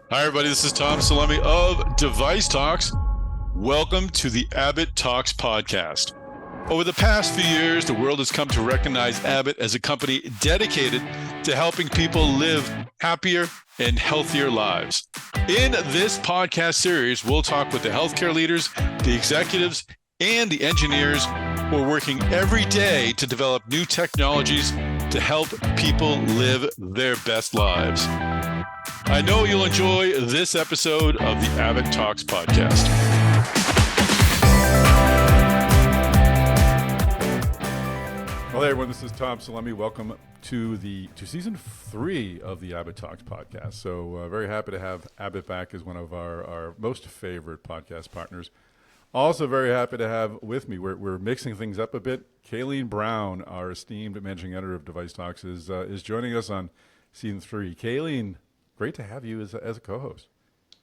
Hi, everybody. This is Tom Salemi of Device Talks. Welcome to the Abbott Talks podcast. Over the past few years, the world has come to recognize Abbott as a company dedicated to helping people live happier and healthier lives. In this podcast series, we'll talk with the healthcare leaders, the executives, and the engineers who are working every day to develop new technologies to help people live their best lives. I know you'll enjoy this episode of the Abbott Talks podcast. Well, hey everyone, this is Tom Salemi. Welcome to season 3 of the Abbott Talks podcast. So very happy to have Abbott back as one of our most favorite podcast partners. Also very happy to have with me, we're mixing things up a bit. Kayleen Brown, our esteemed managing editor of Device Talks, is joining us on season 3. Kayleen, great to have you as a co-host.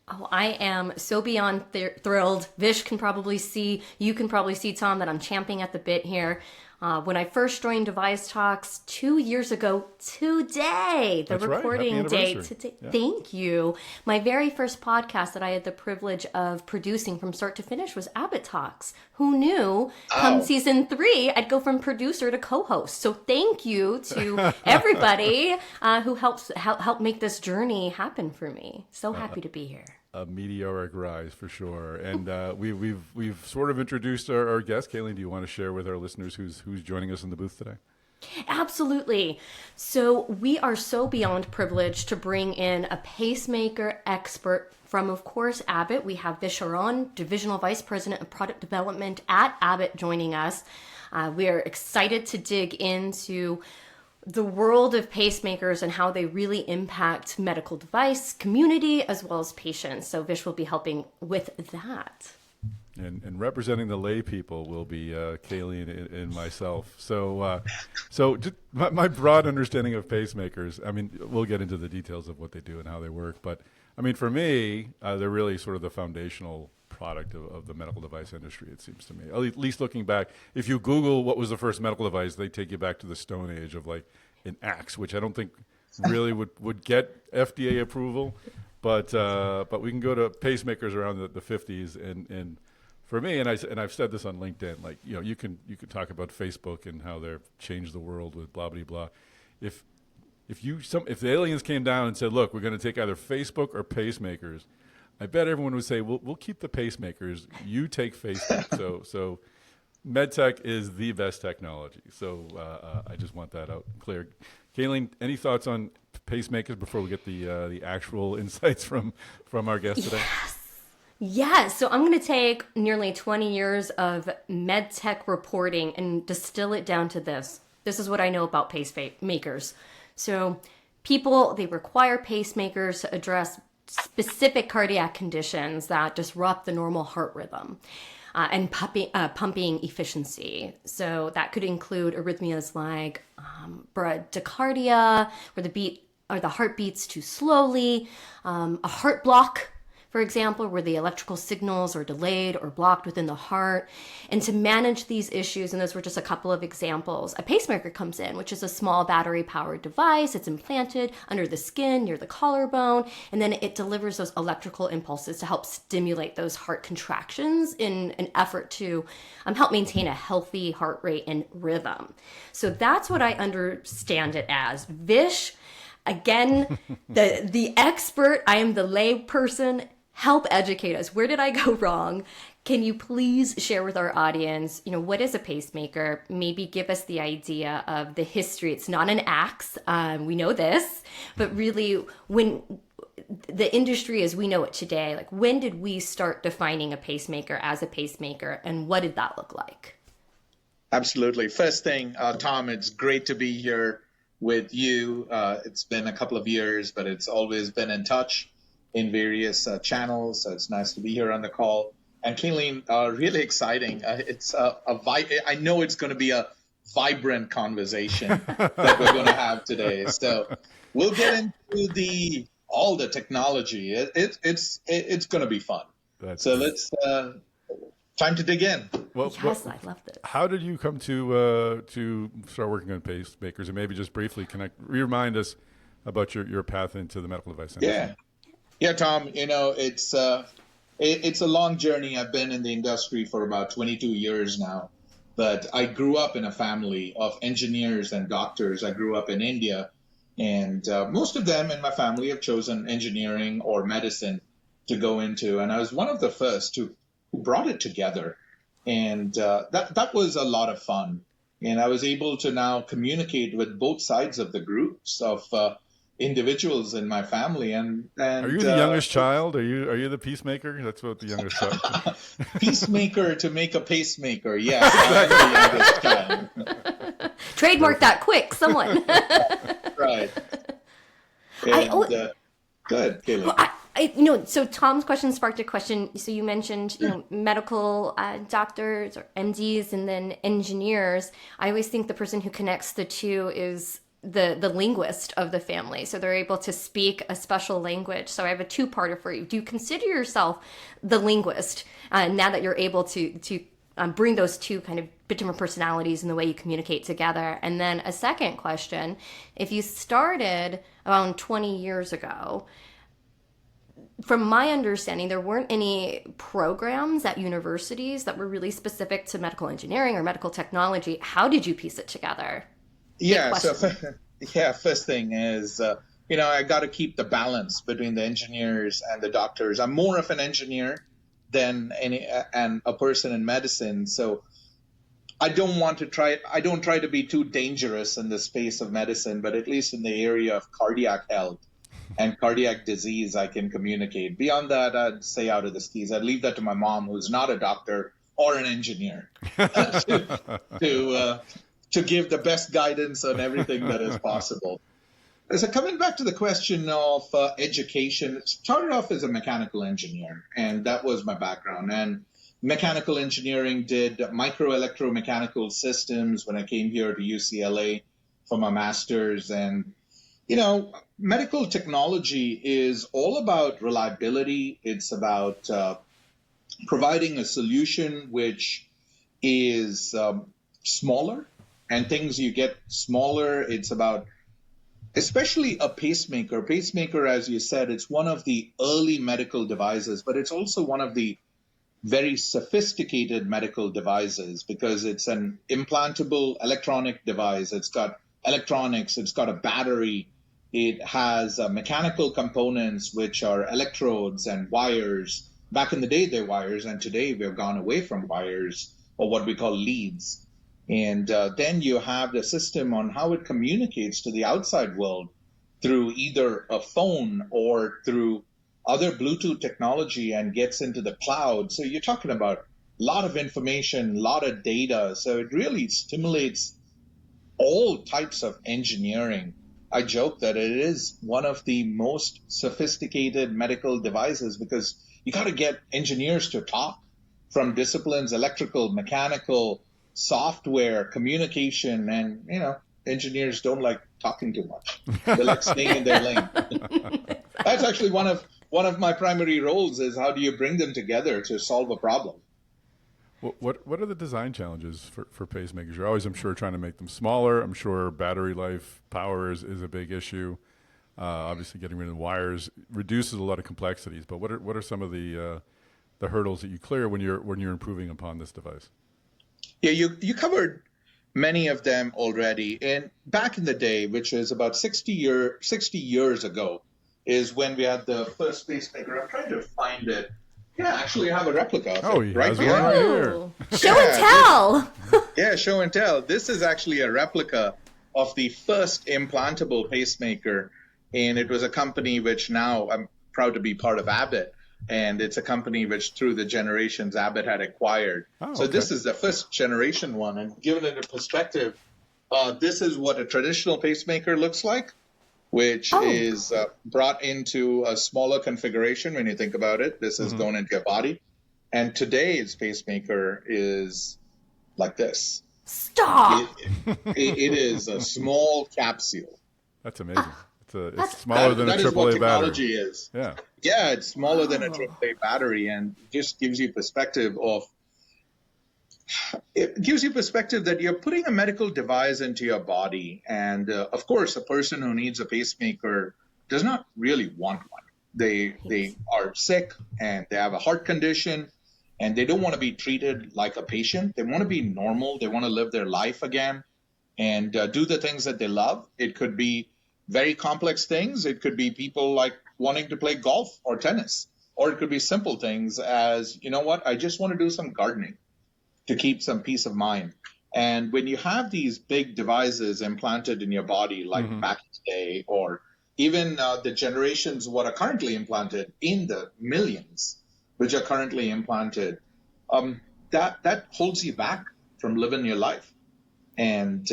Oh, I am so beyond thrilled. Vish can probably see, you can probably see, Tom, that I'm champing at the bit here. When I first joined Device Talks 2 years ago today, the That's right. recording Happy date anniversary. today. Yeah. Thank you. My very first podcast that I had the privilege of producing from start to finish was Abbott Talks. Who knew come season 3, I'd go from producer to co-host. So thank you to everybody who helped make this journey happen for me. So happy to be here. A meteoric rise for sure. And we've sort of introduced our guest. Kayleen, do you want to share with our listeners who's joining us in the booth today? Absolutely. So we are so beyond privileged to bring in a pacemaker expert from, of course, Abbott. We have Vish Charan, Divisional Vice President of Product Development at Abbott, joining us. We are excited to dig into the world of pacemakers and how they really impact medical device community as well as patients. So Vish will be helping with that. And representing the lay people will be Kayleen and myself. So just my broad understanding of pacemakers, I mean, we'll get into the details of what they do and how they work. But I mean, for me, they're really sort of the foundational product of the medical device industry, it seems to me. At least looking back, if you Google what was the first medical device, they take you back to the Stone Age of like an axe, which I don't think really would get FDA approval. But we can go to pacemakers around the 50s and for me, and I've said this on LinkedIn, like, you know, you can talk about Facebook and how they've changed the world with blah blah blah. If the aliens came down and said, look, we're going to take either Facebook or pacemakers, I bet everyone would say, we'll keep the pacemakers. You take Facebook. So MedTech is the best technology. So I just want that out clear. Kayleen, any thoughts on pacemakers before we get the actual insights from our guest today? Yes. So I'm going to take nearly 20 years of MedTech reporting and distill it down to this. This is what I know about pacemakers. So people, they require pacemakers to address specific cardiac conditions that disrupt the normal heart rhythm and pumping efficiency. So that could include arrhythmias like bradycardia, where the heart beats too slowly, a heart block, for example, where the electrical signals are delayed or blocked within the heart. And to manage these issues, and those were just a couple of examples, a pacemaker comes in, which is a small battery-powered device. It's implanted under the skin, near the collarbone, and then it delivers those electrical impulses to help stimulate those heart contractions in an effort to help maintain a healthy heart rate and rhythm. So that's what I understand it as. Vish, again, the expert, I am the lay person. Help educate us. Where did I go wrong? Can you please share with our audience, what is a pacemaker? Maybe give us the idea of the history. It's not an axe. We know this, but really when the industry as we know it today, like when did we start defining a pacemaker as a pacemaker and what did that look like? Absolutely. First thing, Tom, it's great to be here with you. It's been a couple of years, but it's always been in touch in various channels. So it's nice to be here on the call. And Kayleen, really exciting. I know it's going to be a vibrant conversation that we're going to have today. So we'll get into all the technology. It's going to be fun. Let's time to dig in. Well, yes, I loved it. How did you come to start working on pacemakers? And maybe just briefly remind us about your path into the medical device industry. Yeah. Yeah, Tom, it's a long journey. I've been in the industry for about 22 years now, but I grew up in a family of engineers and doctors. I grew up in India, and most of them in my family have chosen engineering or medicine to go into, and I was one of the first who brought it together, and that was a lot of fun. And I was able to now communicate with both sides of the groups of individuals in my family, and Are you the youngest child? Are you the peacemaker? That's what the youngest child. peacemaker to make a pacemaker. Yes, I'm the youngest child. Trademark that quick, someone. Right. And, go ahead, Kayleen. So Tom's question sparked a question. So you mentioned, medical doctors or MDs and then engineers. I always think the person who connects the two is the linguist of the family. So they're able to speak a special language. So I have a two-parter for you. Do you consider yourself the linguist now that you're able to bring those two kind of bit different personalities in the way you communicate together? And then a second question, if you started around 20 years ago, from my understanding, there weren't any programs at universities that were really specific to medical engineering or medical technology. How did you piece it together? Yeah, first thing is, I got to keep the balance between the engineers and the doctors. I'm more of an engineer than a person in medicine. So I don't try to be too dangerous in the space of medicine, but at least in the area of cardiac health and cardiac disease, I can communicate. Beyond that, I'd stay out of the skis. I'd leave that to my mom, who's not a doctor or an engineer, to give the best guidance on everything that is possible. So coming back to the question of education, it started off as a mechanical engineer, and that was my background. And mechanical engineering, did micro-electromechanical systems when I came here to UCLA for my master's. And, medical technology is all about reliability. It's about providing a solution which is smaller, and things you get smaller. It's about, especially a pacemaker. Pacemaker, as you said, it's one of the early medical devices, but it's also one of the very sophisticated medical devices because it's an implantable electronic device. It's got electronics, it's got a battery, it has mechanical components, which are electrodes and wires. Back in the day, they're wires, and today we've gone away from wires, or what we call leads. And then you have the system on how it communicates to the outside world through either a phone or through other Bluetooth technology and gets into the cloud. So you're talking about a lot of information, a lot of data. So it really stimulates all types of engineering. I joke that it is one of the most sophisticated medical devices because you got to get engineers to talk from disciplines, electrical, mechanical, software, communication, and, engineers don't like talking too much. They like staying in their lane. That's actually one of my primary roles is how do you bring them together to solve a problem? What are the design challenges for pacemakers? You're always, I'm sure, trying to make them smaller. I'm sure battery life, power is a big issue. Obviously, getting rid of the wires reduces a lot of complexities. But what are some of the hurdles that you clear when you're improving upon this device? Yeah, you covered many of them already. And back in the day, which is about 60 years ago, is when we had the first pacemaker. I'm trying to find it. Yeah, actually, I have a replica of it right here. Right here. Show and tell. Yeah, show and tell. This is actually a replica of the first implantable pacemaker, and it was a company which now I'm proud to be part of Abbott, and it's a company which through the generations Abbott had acquired. So this is the first generation one, and given it a perspective, this is what a traditional pacemaker looks like, which is brought into a smaller configuration when you think about it. This is going into your body. And today's pacemaker is like this. Stop! It is a small capsule. That's amazing. It's smaller than a AAA battery. That is what technology is. Yeah. Yeah, it's smaller than a AAA battery and just gives you perspective that you're putting a medical device into your body. And of course, a person who needs a pacemaker does not really want one. They are sick and they have a heart condition, and they don't want to be treated like a patient. They want to be normal. They want to live their life again and do the things that they love. It could be very complex things. It could be people like wanting to play golf or tennis, or it could be simple things as, you know what, I just want to do some gardening to keep some peace of mind. And when you have these big devices implanted in your body, like back in the day, or even the generations what are currently implanted in the millions, which are currently implanted, that holds you back from living your life. And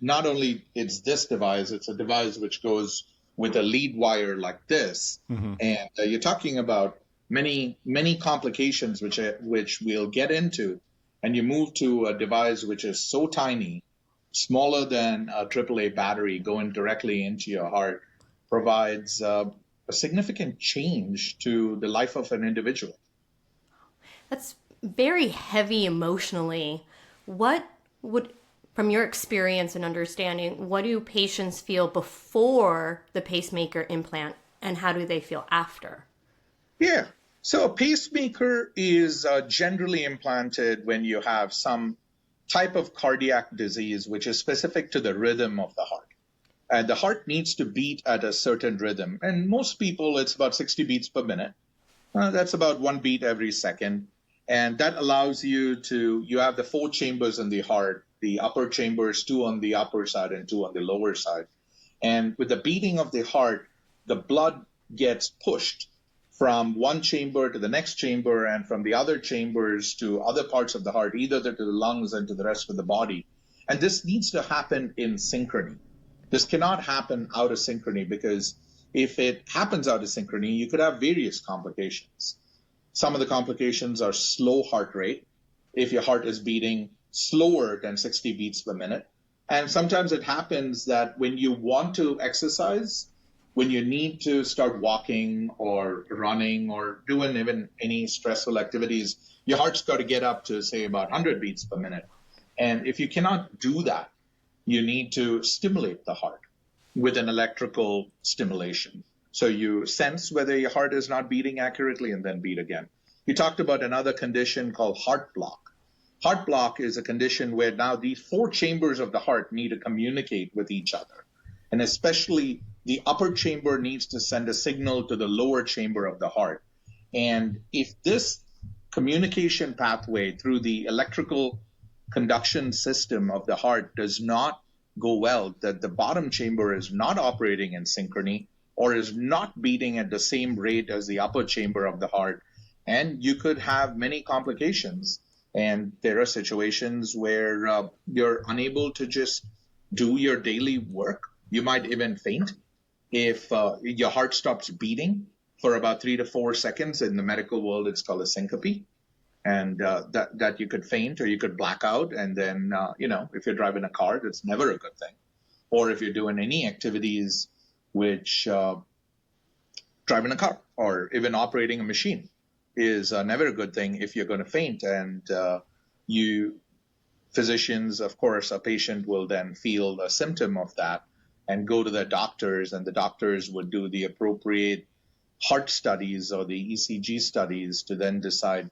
not only it's this device, it's a device which goes with a lead wire like this. And you're talking about many complications which we'll get into. And you move to a device which is so tiny, smaller than a AAA battery, going directly into your heart, provides a significant change to the life of an individual. That's very heavy emotionally. What would, from your experience and understanding, what do patients feel before the pacemaker implant, and how do they feel after? Yeah. So a pacemaker is generally implanted when you have some type of cardiac disease which is specific to the rhythm of the heart. And the heart needs to beat at a certain rhythm. And most people, it's about 60 beats per minute. That's about 1 beat every second. And that allows you have the 4 chambers in the heart, the upper chambers, 2 on the upper side and 2 on the lower side. And with the beating of the heart, the blood gets pushed from one chamber to the next chamber, and from the other chambers to other parts of the heart, either to the lungs and to the rest of the body. And this needs to happen in synchrony. This cannot happen out of synchrony, because if it happens out of synchrony, you could have various complications. Some of the complications are slow heart rate, if your heart is beating slower than 60 beats per minute. And sometimes it happens that when you want to exercise, when you need to start walking or running or doing even any stressful activities, your heart's got to get up to, say, about 100 beats per minute. And if you cannot do that, you need to stimulate the heart with an electrical stimulation. So you sense whether your heart is not beating accurately and then beat again. You talked about another condition called heart block. Heart block is a condition where now these 4 chambers of the heart need to communicate with each other. And especially the upper chamber needs to send a signal to the lower chamber of the heart. And if this communication pathway through the electrical conduction system of the heart does not go well, that the bottom chamber is not operating in synchrony or is not beating at the same rate as the upper chamber of the heart, and you could have many complications. And there are situations where you're unable to just do your daily work. You might even faint if your heart stops beating for about 3 to 4 seconds. In the medical world, it's called a syncope. And that you could faint or you could black out. And then, if you're driving a car, that's never a good thing. Or if you're doing any activities which driving a car or even operating a machine is never a good thing if you're going to faint. And physicians, of course, a patient will then feel a symptom of that and go to the doctors, and the doctors would do the appropriate heart studies or the ECG studies to then decide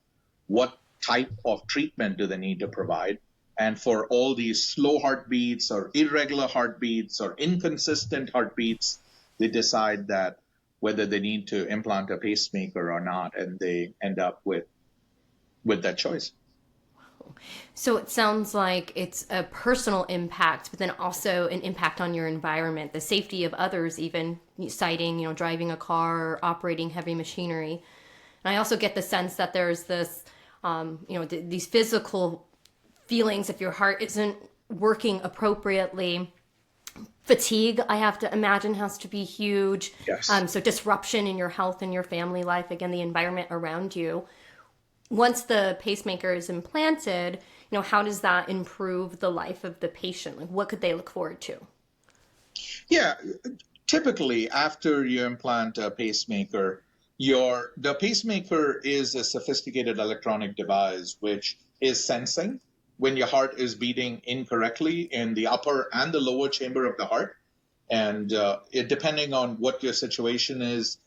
what type of treatment do they need to provide. And for all these slow heartbeats or irregular heartbeats or inconsistent heartbeats, they decide that whether they need to implant a pacemaker or not, and they end up with that choice. So it sounds like it's a personal impact, but then also an impact on your environment, the safety of others, even citing, driving a car or operating heavy machinery. And I also get the sense that there's this, these physical feelings if your heart isn't working appropriately. Fatigue, I have to imagine, has to be huge. Yes. So disruption in your health and your family life, again, the environment around you. Once the pacemaker is implanted, how does that improve the life of the patient? Like, what could they look forward to? Yeah, typically after you implant a pacemaker, the pacemaker is a sophisticated electronic device which is sensing when your heart is beating incorrectly in the upper and the lower chamber of the heart. And depending on what your situation is,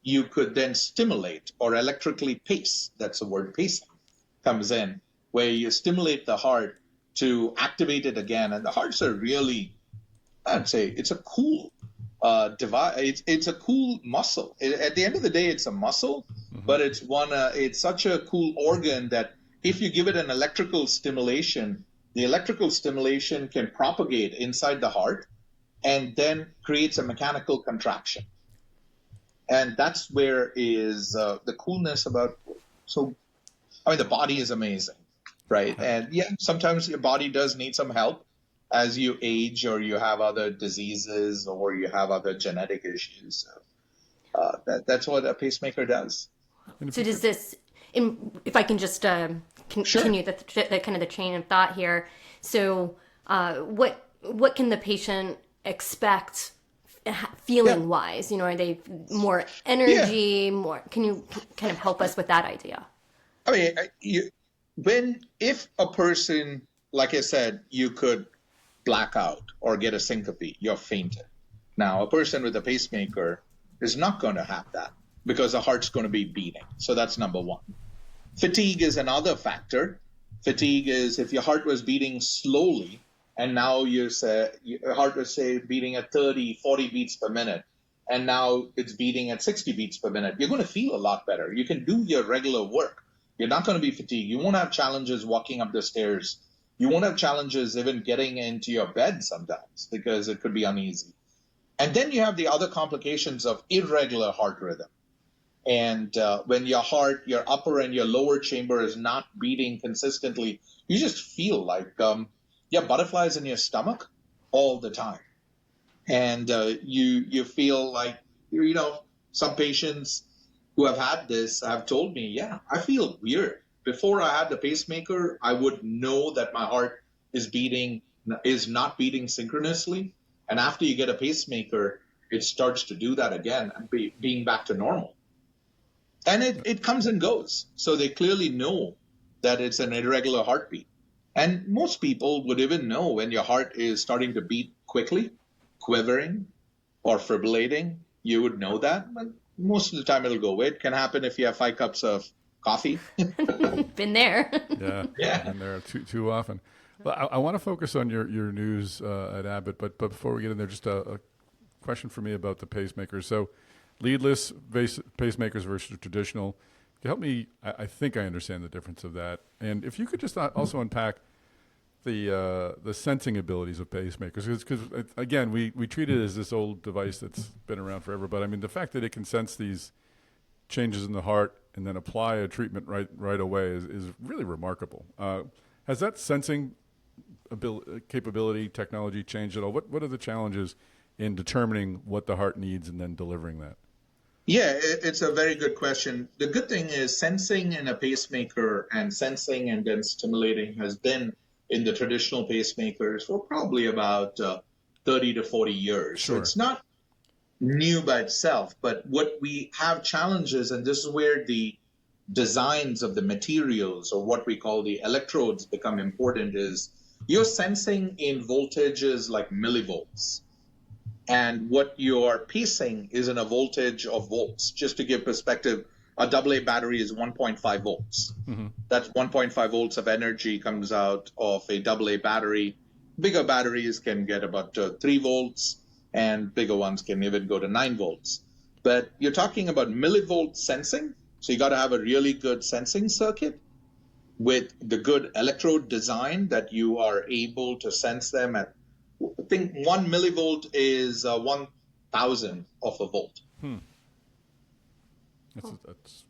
you could then stimulate or electrically pace. That's the word pacing comes in, where you stimulate the heart to activate it again. And the heart's a really, I'd say, it's a cool device. It's a cool muscle. At the end of the day, it's a muscle, but it's such a cool organ that if you give it an electrical stimulation, the electrical stimulation can propagate inside the heart and then creates a mechanical contraction. And that's where is the coolness about. So, I mean, the body is amazing, right? And yeah, sometimes your body does need some help as you age or you have other diseases or you have other genetic issues. So, that's what a pacemaker does. So does this, if I can just continue the kind of the chain of thought here. So what can the patient expect feeling wise? Are they more energy, more, can you kind of help us with that idea? I mean, if a person, like I said, you could black out or get a syncope, you're fainted. Now, a person with a pacemaker is not going to have that because the heart's going to be beating. So that's number one. Fatigue is another factor. Fatigue is if your heart was beating slowly and now your heart was, say, beating at 30, 40 beats per minute, and now it's beating at 60 beats per minute, you're going to feel a lot better. You can do your regular work. You're not going to be fatigued. You won't have challenges walking up the stairs. You won't have challenges even getting into your bed sometimes because it could be uneasy. And then you have the other complications of irregular heart rhythm. And when your heart, your upper and your lower chamber is not beating consistently, you just feel like you have butterflies in your stomach all the time. And you feel like, some patients who have had this have told me, I feel weird. Before I had the pacemaker, I would know that my heart is not beating synchronously. And after you get a pacemaker, it starts to do that again and being back to normal. And it comes and goes. So they clearly know that it's an irregular heartbeat. And most people would even know when your heart is starting to beat quickly, quivering, or fibrillating. You would know that. But most of the time it'll go away. It can happen if you have 5 cups of coffee. Been there. Yeah. Been there too often. Well, I want to focus on your news at Abbott, but before we get in there, just a question for me about the pacemakers. So, leadless pacemakers versus traditional. Can you help me? I think I understand the difference of that. And if you could just also unpack the sensing abilities of pacemakers, because again, we treat it as this old device that's been around forever. But I mean, the fact that it can sense these changes in the heart and then apply a treatment right away is really remarkable. Has that sensing capability, technology changed at all? What are the challenges in determining what the heart needs and then delivering that? Yeah, it's a very good question. The good thing is sensing in a pacemaker and sensing and then stimulating has been in the traditional pacemakers for probably about 30 to 40 years. Sure. So it's not new by itself, but what we have challenges, and this is where the designs of the materials or what we call the electrodes become important, is you're sensing in voltages like millivolts. And what you're pacing is in a voltage of volts. Just to give perspective, a AA battery is 1.5 volts. Mm-hmm. That's 1.5 volts of energy comes out of a AA battery. Bigger batteries can get about 3 volts, and bigger ones can even go to 9 volts. But you're talking about millivolt sensing, so you got to have a really good sensing circuit with the good electrode design that you are able to sense them at. I think 1 millivolt is 1,000 of a volt.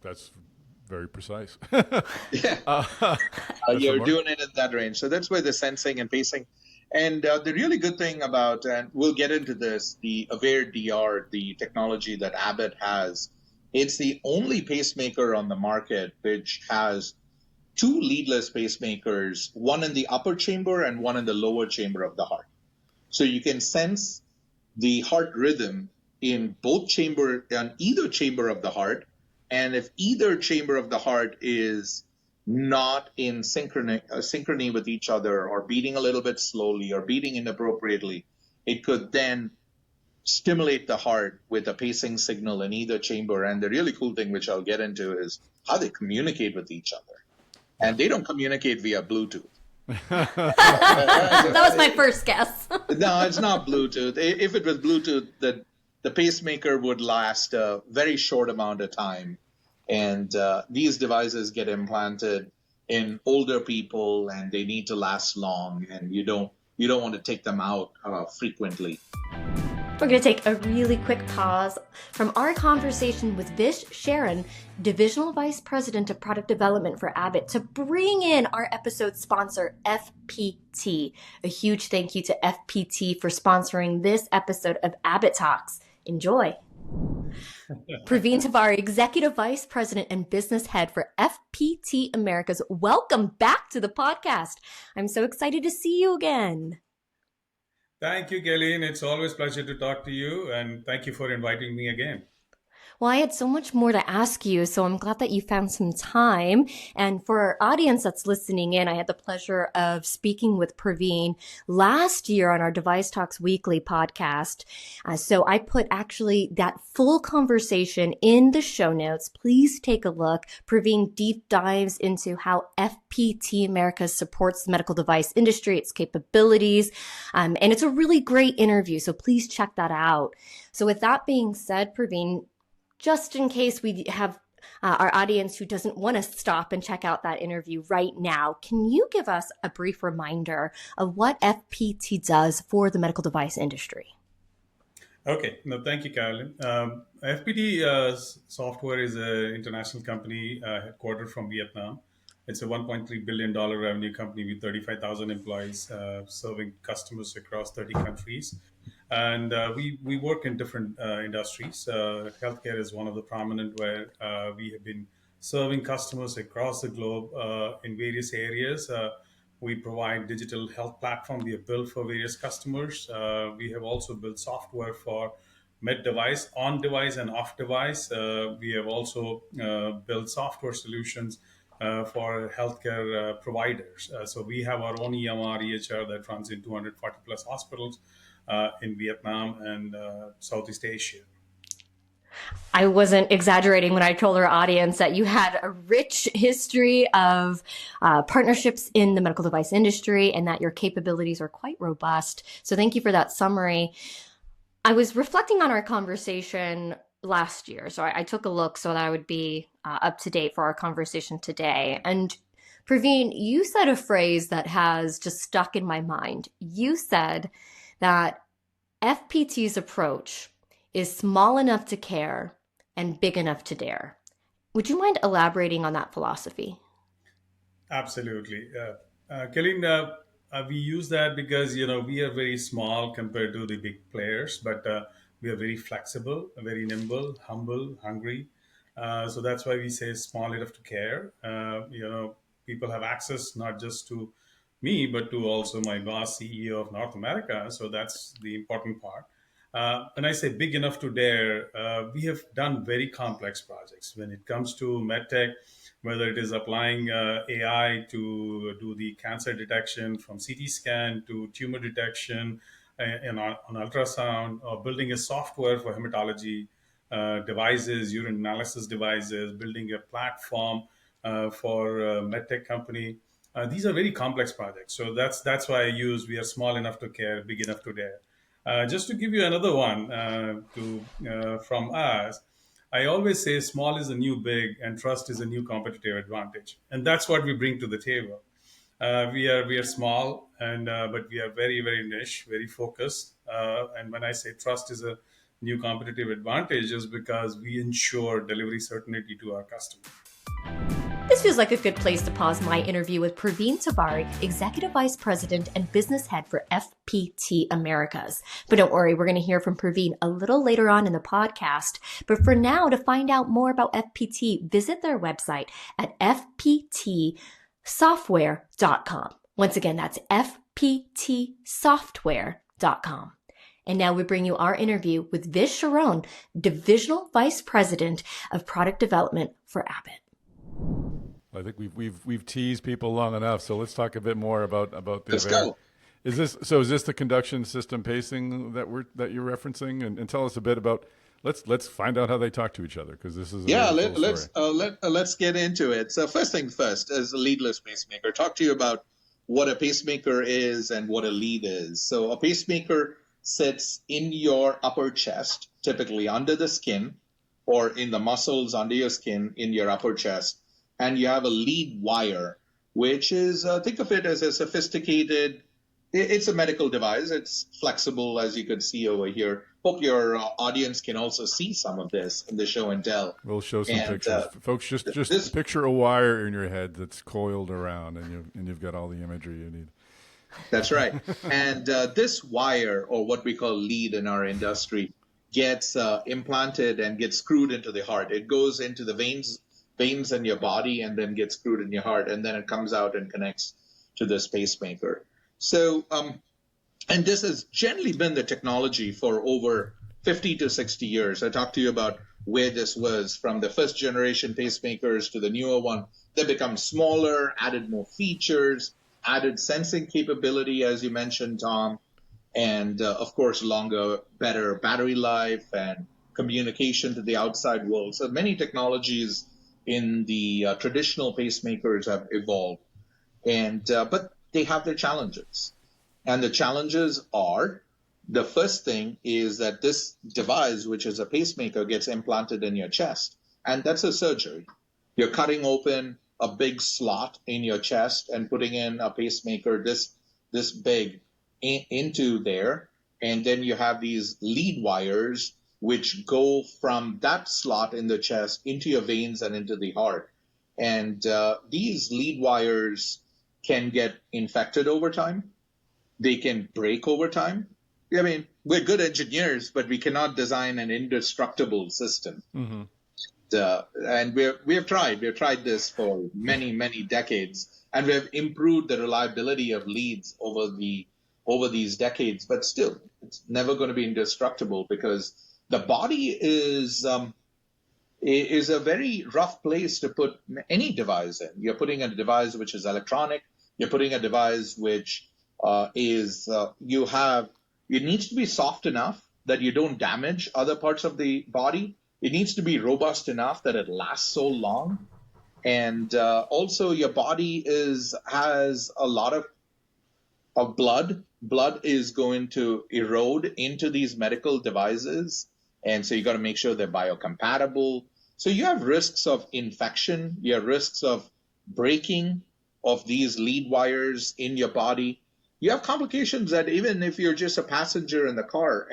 That's very precise. Yeah, you're doing it in that range. So that's where the sensing and pacing. And the really good thing about, and we'll get into this, the AVEIR DR, the technology that Abbott has, it's the only pacemaker on the market which has 2 leadless pacemakers, one in the upper chamber and one in the lower chamber of the heart. So you can sense the heart rhythm in either chamber of the heart. And if either chamber of the heart is not in synchrony with each other or beating a little bit slowly or beating inappropriately, it could then stimulate the heart with a pacing signal in either chamber. And the really cool thing, which I'll get into, is how they communicate with each other. And they don't communicate via Bluetooth. That was my first guess. No, it's not Bluetooth. If it was Bluetooth, the pacemaker would last a very short amount of time. And these devices get implanted in older people, and they need to last long, and you don't want to take them out frequently. We're going to take a really quick pause from our conversation with Vish Charan, Divisional Vice President of Product Development for Abbott, to bring in our episode sponsor, FPT. A huge thank you to FPT for sponsoring this episode of Abbott Talks. Enjoy. Praveen Tiwari, Executive Vice President and Business Head for FPT Americas. Welcome back to the podcast. I'm so excited to see you again. Thank you, Kayleen. It's always a pleasure to talk to you, and thank you for inviting me again. Well, I had so much more to ask you, so I'm glad that you found some time. And for our audience that's listening in, I had the pleasure of speaking with Praveen last year on our Device Talks Weekly podcast. So I put actually that full conversation in the show notes. Please take a look. Praveen deep dives into how FPT America supports the medical device industry, its capabilities, and it's a really great interview. So please check that out. So with that being said, Praveen, just in case we have our audience who doesn't want to stop and check out that interview right now, can you give us a brief reminder of what FPT does for the medical device industry? Okay. No, thank you, Carolyn. FPT Software is an international company headquartered from Vietnam. It's a $1.3 billion revenue company with 35,000 employees serving customers across 30 countries. And we work in different industries. Healthcare is one of the prominent where we have been serving customers across the globe in various areas. We provide digital health platform we have built for various customers. We have also built software for med device, on device and off device. We have also built software solutions for healthcare providers. So we have our own EMR, EHR that runs in 240 plus hospitals in Vietnam and Southeast Asia. I wasn't exaggerating when I told our audience that you had a rich history of partnerships in the medical device industry and that your capabilities are quite robust. So thank you for that summary. I was reflecting on our conversation last year. So I took a look so that I would be up to date for our conversation today. And Praveen, you said a phrase that has just stuck in my mind. You said that FPT's approach is small enough to care and big enough to dare. Would you mind elaborating on that philosophy? Absolutely. Kayleen, we use that because, we are very small compared to the big players, but we are very flexible, very nimble, humble, hungry. So that's why we say small enough to care. People have access not just to me, but to also my boss, CEO of North America. So that's the important part. When I say big enough to dare, we have done very complex projects. When it comes to medtech, whether it is applying AI to do the cancer detection from CT scan to tumor detection on ultrasound, or building a software for hematology devices, urine analysis devices, building a platform for a medtech company. These are very complex projects. So that's why we are small enough to care, big enough to dare. Just to give you another one from us, I always say small is a new big and trust is a new competitive advantage. And that's what we bring to the table. We are small, but we are very, very niche, very focused. And when I say trust is a new competitive advantage, is because we ensure delivery certainty to our customers. This feels like a good place to pause my interview with Praveen Tiwari, Executive Vice President and Business Head for FPT Americas. But don't worry, we're going to hear from Praveen a little later on in the podcast. But for now, to find out more about FPT, visit their website at fptsoftware.com. Once again, that's fptsoftware.com. And now we bring you our interview with Vish Charan, Divisional Vice President of Product Development for Abbott. I think we've teased people long enough, so let's talk a bit more about the Let's go. Is this the conduction system pacing that you're referencing? And tell us a bit about. Let's find out how they talk to each other, because this is a really cool story. Let's get into it. So first thing first, as a leadless pacemaker, talk to you about what a pacemaker is and what a lead is. So a pacemaker sits in your upper chest, typically under the skin or in the muscles under your skin in your upper chest, and you have a lead wire, which is think of it as a sophisticated. It's a medical device. It's flexible, as you could see over here. Hope your audience can also see some of this in the show and tell. We'll show some pictures, folks. Just picture a wire in your head that's coiled around, and you've got all the imagery you need. That's right. And this wire, or what we call lead in our industry, gets implanted and gets screwed into the heart. It goes into the veins in your body, and then gets screwed in your heart, and then it comes out and connects to this pacemaker. So, and this has generally been the technology for over 50 to 60 years. I talked to you about where this was from the first generation pacemakers to the newer one. They become smaller, added more features, added sensing capability, as you mentioned, Tom, and of course, longer, better battery life and communication to the outside world. So many technologies in the traditional pacemakers have evolved, and but they have their challenges. And the challenges are, the first thing is that this device, which is a pacemaker, gets implanted in your chest. And that's a surgery. You're cutting open a big slot in your chest and putting in a pacemaker this big into there. And then you have these lead wires which go from that slot in the chest into your veins and into the heart. And these lead wires can get infected over time. They can break over time. I mean, we're good engineers, but we cannot design an indestructible system. Mm-hmm. And we have tried this for many, many decades, and we have improved the reliability of leads over these decades. But still, it's never going to be indestructible, because the body is a very rough place to put any device in. You're putting a device which is electronic. You're putting a device which it needs to be soft enough that you don't damage other parts of the body. It needs to be robust enough that it lasts so long. And also your body has a lot of blood. Blood is going to erode into these medical devices. And so you got to make sure they're biocompatible. So you have risks of infection. You have risks of breaking of these lead wires in your body. You have complications that even if you're just a passenger in the car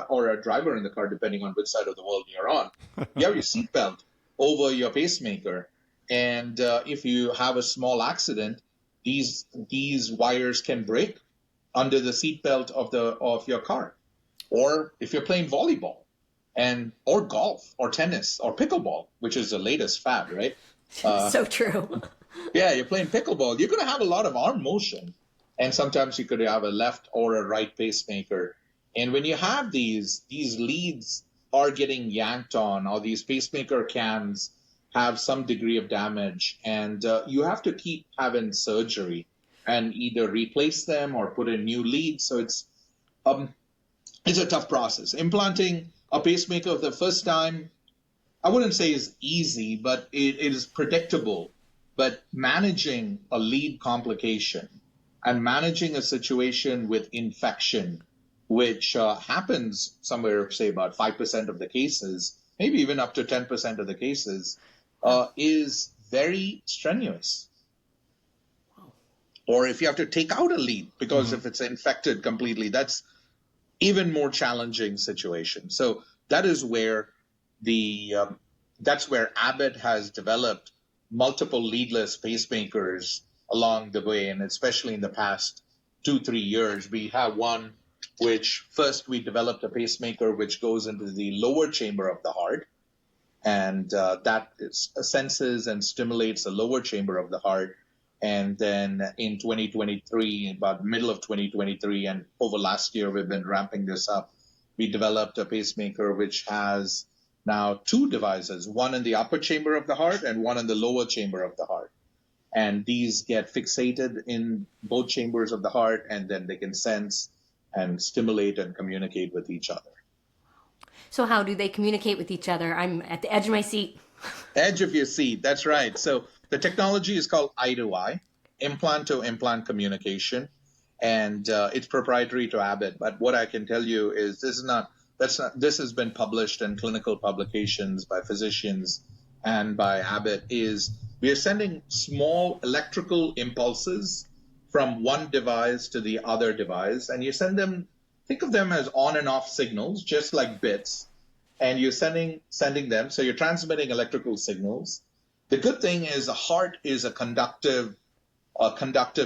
or a driver in the car, depending on which side of the world you're on, you have your seatbelt over your pacemaker. And if you have a small accident, these wires can break under the seatbelt of your car. Or if you're playing volleyball or golf or tennis or pickleball, which is the latest fad, right? So true. Yeah, you're playing pickleball. You're going to have a lot of arm motion. And sometimes you could have a left or a right pacemaker. And when you have these leads are getting yanked on, or these pacemaker cans have some degree of damage, and you have to keep having surgery and either replace them or put in new leads. So it's a tough process. Implanting a pacemaker the first time, I wouldn't say is easy, but it is predictable. But managing a lead complication and managing a situation with infection, which happens somewhere, say, about 5% of the cases, maybe even up to 10% of the cases, is very strenuous. Wow. Or if you have to take out a lead, because if it's infected completely, that's even more challenging situation. So that is where that's where Abbott has developed multiple leadless pacemakers along the way, and especially in the past 2-3 years. We have one which first we developed a pacemaker which goes into the lower chamber of the heart, and that senses and stimulates the lower chamber of the heart. And then in 2023, about middle of 2023, and over last year, we've been ramping this up. We developed a pacemaker which has now 2 devices, one in the upper chamber of the heart and one in the lower chamber of the heart. And these get fixated in both chambers of the heart, and then they can sense and stimulate and communicate with each other. So how do they communicate with each other? I'm at the edge of my seat. Edge of your seat, that's right. So the technology is called eye-to-eye, implant-to-implant communication, and it's proprietary to Abbott. But what I can tell you is this has been published in clinical publications by physicians and by Abbott, is we are sending small electrical impulses from one device to the other device, and you send them, think of them as on and off signals, just like bits, and you're sending them, so you're transmitting electrical signals. The good thing is the heart is a conductive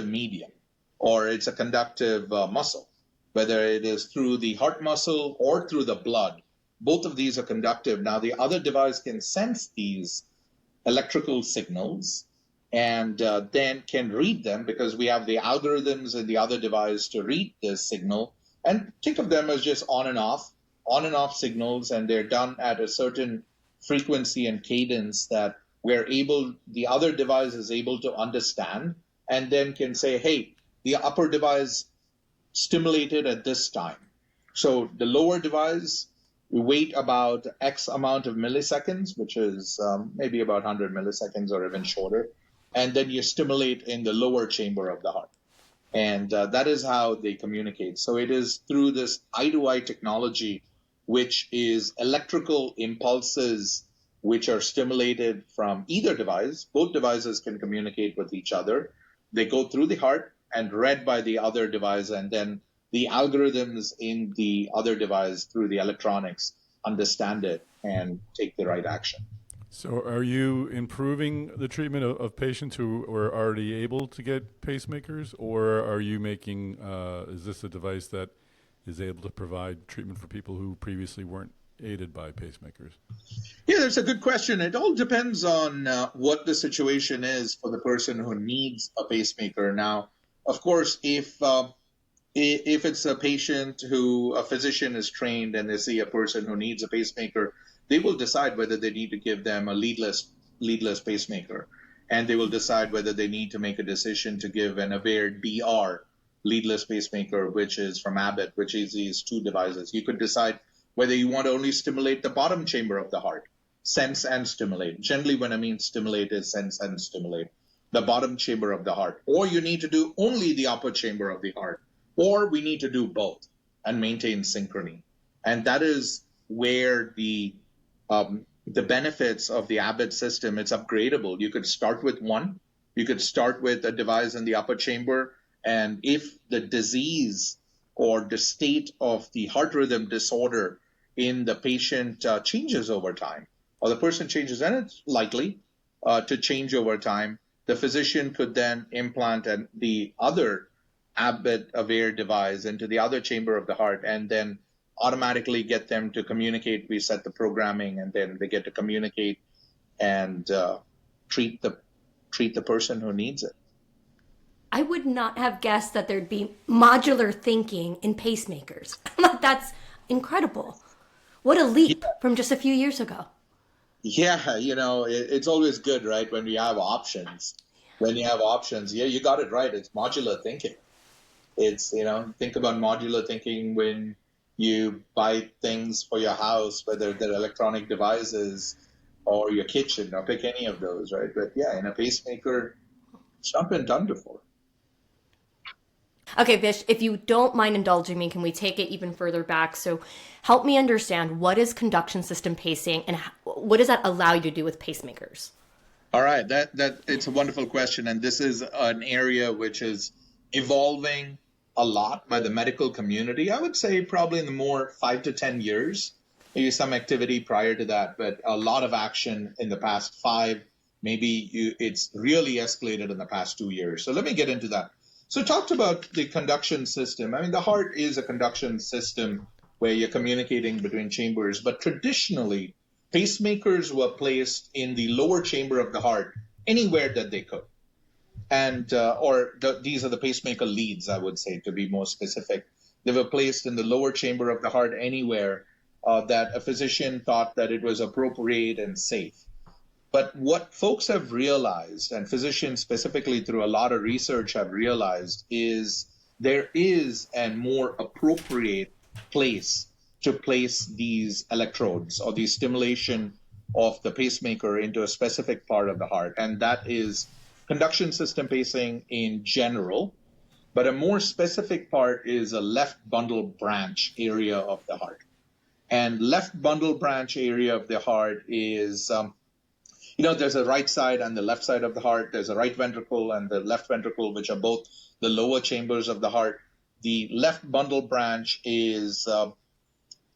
medium, or it's a conductive muscle, whether it is through the heart muscle or through the blood. Both of these are conductive. Now, the other device can sense these electrical signals and then can read them, because we have the algorithms in the other device to read this signal. And think of them as just on and off signals, and they're done at a certain frequency and cadence that the other device is able to understand, and then can say, hey, the upper device stimulated at this time. So the lower device, we wait about X amount of milliseconds, which is maybe about 100 milliseconds or even shorter, and then you stimulate in the lower chamber of the heart. And that is how they communicate. So it is through this eye-to-eye technology, which is electrical impulses which are stimulated from either device. Both devices can communicate with each other. They go through the heart and read by the other device, and then the algorithms in the other device through the electronics understand it and take the right action. So are you improving the treatment of patients who are already able to get pacemakers, or are you making, is this a device that is able to provide treatment for people who previously weren't aided by pacemakers? Yeah, that's a good question. It all depends on what the situation is for the person who needs a pacemaker. Now, of course, if it's a patient who a physician is trained and they see a person who needs a pacemaker, they will decide whether they need to give them a leadless pacemaker, and they will decide whether they need to make a decision to give an AVEIR DR leadless pacemaker, which is from Abbott, which is these two devices. You could decide whether you want to only stimulate the bottom chamber of the heart, sense and stimulate. Generally, when I mean stimulate, is sense and stimulate the bottom chamber of the heart, or you need to do only the upper chamber of the heart, or we need to do both and maintain synchrony. And that is where the benefits of the Abbott system, it's upgradable. You could start with one. You could start with a device in the upper chamber, and if the disease or the state of the heart rhythm disorder in the patient changes over time, or the person changes, and it's likely to change over time, the physician could then implant the other Abbott AVEIR device into the other chamber of the heart, and then automatically get them to communicate. We set the programming, and then they get to communicate and treat the person who needs it. I would not have guessed that there'd be modular thinking in pacemakers. That's incredible. What a leap from just a few years ago. Yeah, it's always good, right, when we have options. When you have options, yeah, you got it right. It's modular thinking. It's, think about modular thinking when you buy things for your house, whether they're electronic devices or your kitchen, or pick any of those, right? But yeah, in a pacemaker, it's not been done before. Okay, Vish, if you don't mind indulging me, can we take it even further back? So help me understand, what is conduction system pacing, and what does that allow you to do with pacemakers? All right, that it's a wonderful question, and this is an area which is evolving a lot by the medical community. I would say probably in the more 5 to 10 years, maybe some activity prior to that, but a lot of action in the past 5. Maybe it's really escalated in the past 2 years. So let me get into that. So talked about the conduction system. I mean, the heart is a conduction system where you're communicating between chambers, but traditionally, pacemakers were placed in the lower chamber of the heart, anywhere that they could. And these are the pacemaker leads, I would say, to be more specific. They were placed in the lower chamber of the heart, anywhere that a physician thought that it was appropriate and safe. But what folks have realized, and physicians specifically through a lot of research have realized, is there is a more appropriate place to place these electrodes or the stimulation of the pacemaker into a specific part of the heart. And that is conduction system pacing in general. But a more specific part is a left bundle branch area of the heart. And left bundle branch area of the heart is there's a right side and the left side of the heart. There's a right ventricle and the left ventricle, which are both the lower chambers of the heart. The left bundle branch is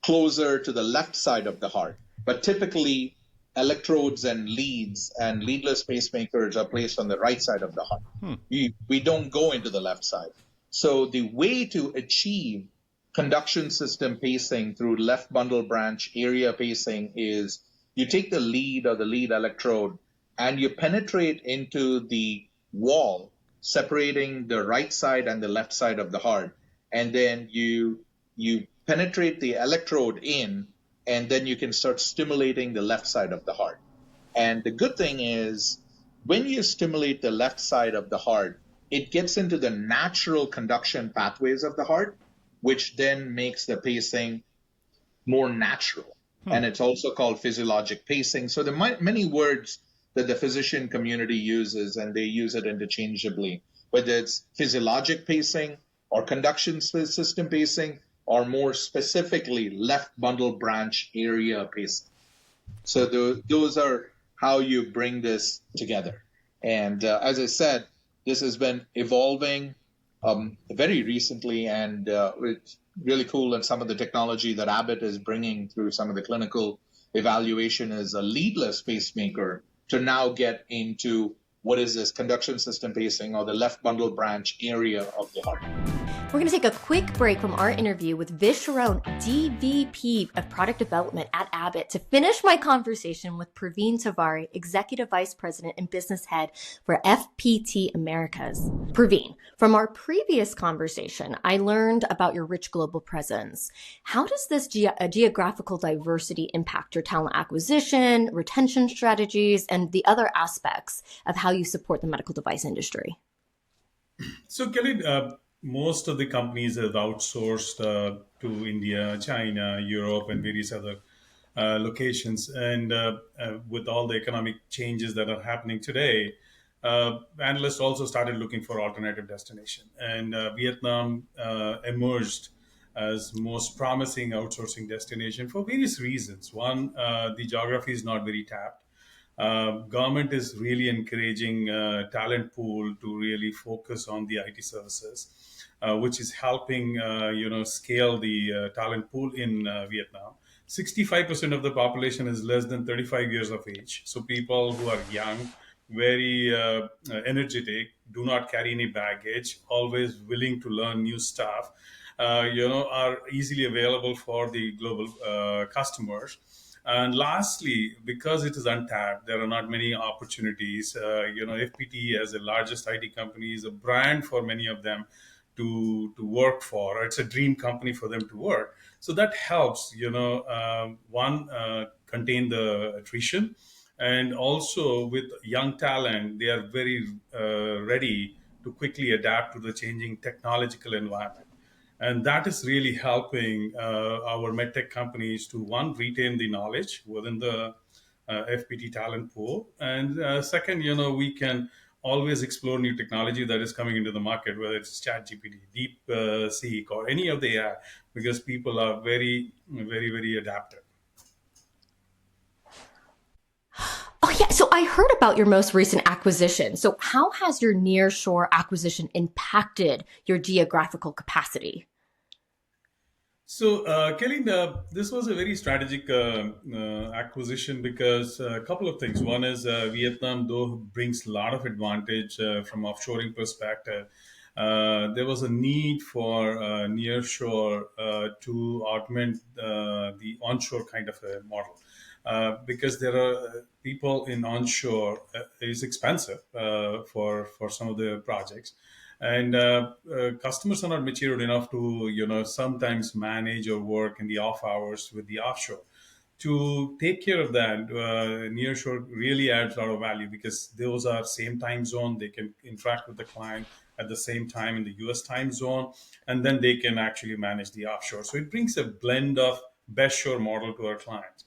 closer to the left side of the heart. But typically, electrodes and leads and leadless pacemakers are placed on the right side of the heart. We don't go into the left side. So the way to achieve conduction system pacing through left bundle branch area pacing is you take the lead or the lead electrode and you penetrate into the wall separating the right side and the left side of the heart. And then you penetrate the electrode in, and then you can start stimulating the left side of the heart. And the good thing is when you stimulate the left side of the heart, it gets into the natural conduction pathways of the heart, which then makes the pacing more natural. And it's also called physiologic pacing. So there are many words that the physician community uses, and they use it interchangeably, whether it's physiologic pacing or conduction system pacing, or more specifically, left bundle branch area pacing. So those are how you bring this together. And as I said, this has been evolving very recently, and it's really cool. And some of the technology that Abbott is bringing through some of the clinical evaluation is a leadless pacemaker to now get into what is this conduction system pacing or the left bundle branch area of the heart. We're going to take a quick break from our interview with Vish Charan, DVP of Product Development at Abbott, to finish my conversation with Praveen Tavari, Executive Vice President and Business Head for FPT Americas. Praveen, from our previous conversation, I learned about your rich global presence. How does this geographical diversity impact your talent acquisition, retention strategies, and the other aspects of how you support the medical device industry? So, Kelly, most of the companies have outsourced to India, China, Europe, and various other locations. And with all the economic changes that are happening today, analysts also started looking for alternative destination. And Vietnam emerged as most promising outsourcing destination for various reasons. One, the geography is not very tapped. Government is really encouraging talent pool to really focus on the IT services, which is helping scale the talent pool in Vietnam. 65% of the population is less than 35 years of age. So people who are young, very energetic, do not carry any baggage, always willing to learn new stuff, are easily available for the global customers. And lastly, because it is untapped, there are not many opportunities. FPT as the largest IT company is a brand for many of them to work for. It's a dream company for them to work. So that helps, contain the attrition. And also with young talent, they are very ready to quickly adapt to the changing technological environment. And that is really helping our medtech companies to, one, retain the knowledge within the FPT talent pool. And second, we can always explore new technology that is coming into the market, whether it's ChatGPT, DeepSeek, or any of the AI, because people are very, very, very adaptive. Oh, yeah. So I heard about your most recent acquisition. So how has your nearshore acquisition impacted your geographical capacity? So, Kayleen, this was a very strategic acquisition because a couple of things. One is Vietnam, though, brings a lot of advantage from offshoring perspective. There was a need for nearshore to augment the onshore kind of a model. Because there are people in onshore, is expensive for some of the projects. And customers are not matured enough to, sometimes manage or work in the off hours with the offshore. to take care of that, nearshore really adds a lot of value because those are same time zone. They can interact with the client at the same time in the US time zone, and then they can actually manage the offshore. So it brings a blend of best shore model to our clients.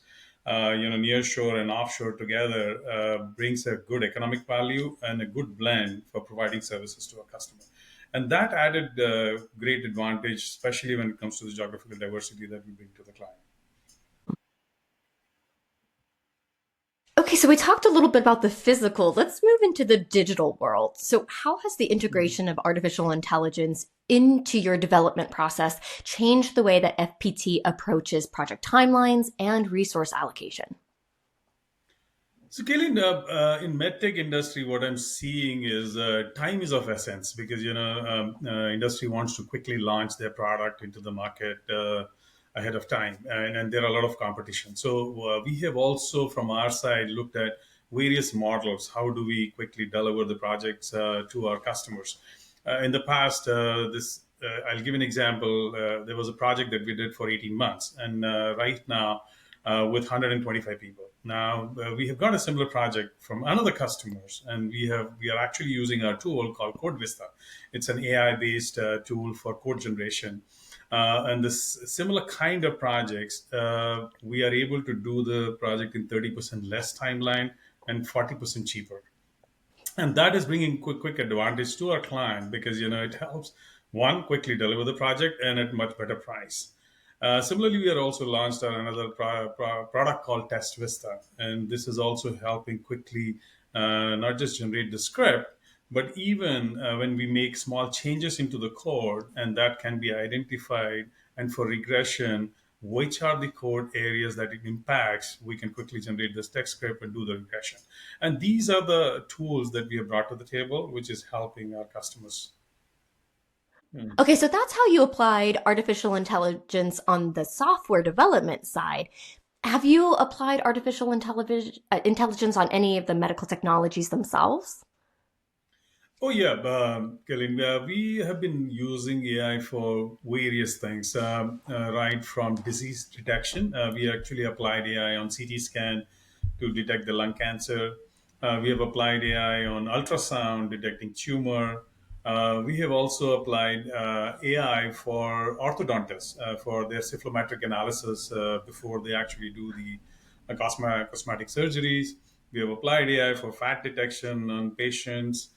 Nearshore and offshore together brings a good economic value and a good blend for providing services to our customer. And that added great advantage, especially when it comes to the geographical diversity that we bring to the client. Okay, so we talked a little bit about the physical. Let's move into the digital world. So how has the integration of artificial intelligence into your development process changed the way that FPT approaches project timelines and resource allocation? So, Kayleen, in medtech industry, what I'm seeing is time is of essence because industry wants to quickly launch their product into the market ahead of time, and there are a lot of competition. So, we have also, from our side, looked at various models. How do we quickly deliver the projects to our customers? In the past, I'll give an example. There was a project that we did for 18 months, and right now, with 125 people. Now we have got a similar project from another customers, and we are actually using our tool called Code Vista. It's an AI-based tool for code generation, and this similar kind of projects we are able to do the project in 30% less timeline and 40% cheaper. And that is bringing quick advantage to our client because it helps one quickly deliver the project and at much better price. Similarly, we are also launched another product called Test Vista, and this is also helping quickly not just generate the script, but even when we make small changes into the code, and that can be identified, and for regression, which are the code areas that it impacts, we can quickly generate this text script and do the regression. And these are the tools that we have brought to the table, which is helping our customers. Okay, so that's how you applied artificial intelligence on the software development side. Have you applied artificial intelligence on any of the medical technologies themselves? Oh yeah, Kayleen, we have been using AI for various things, right from disease detection. We actually applied AI on CT scan to detect the lung cancer. We have applied AI on ultrasound detecting tumor. We have also applied AI for orthodontists for their symptomatic analysis before they actually do the cosmetic surgeries. We have applied AI for fat detection on patients.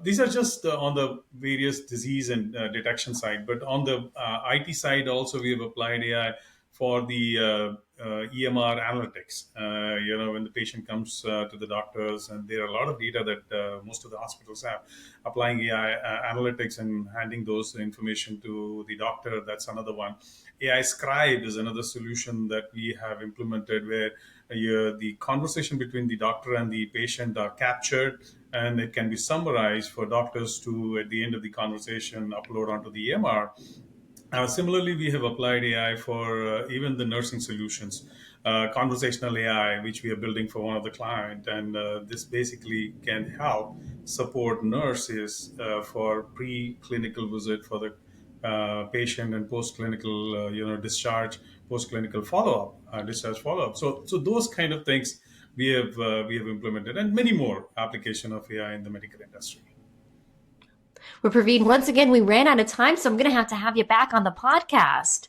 These are just on the various disease and detection side, but on the IT side also we have applied AI for the EMR analytics. When the patient comes to the doctors, and there are a lot of data that most of the hospitals have, applying AI analytics and handing those information to the doctor. That's another one. AI Scribe is another solution that we have implemented where the conversation between the doctor and the patient are captured, and it can be summarized for doctors to, at the end of the conversation, upload onto the EMR. Similarly, we have applied AI for even the nursing solutions, conversational AI, which we are building for one of the clients. And this basically can help support nurses for pre-clinical visit for the patient and post-clinical, discharge, post-clinical follow-up, discharge follow-up. So those kind of things we have implemented, and many more application of AI in the medical industry. Well, Praveen, once again, we ran out of time, so I'm going to have you back on the podcast.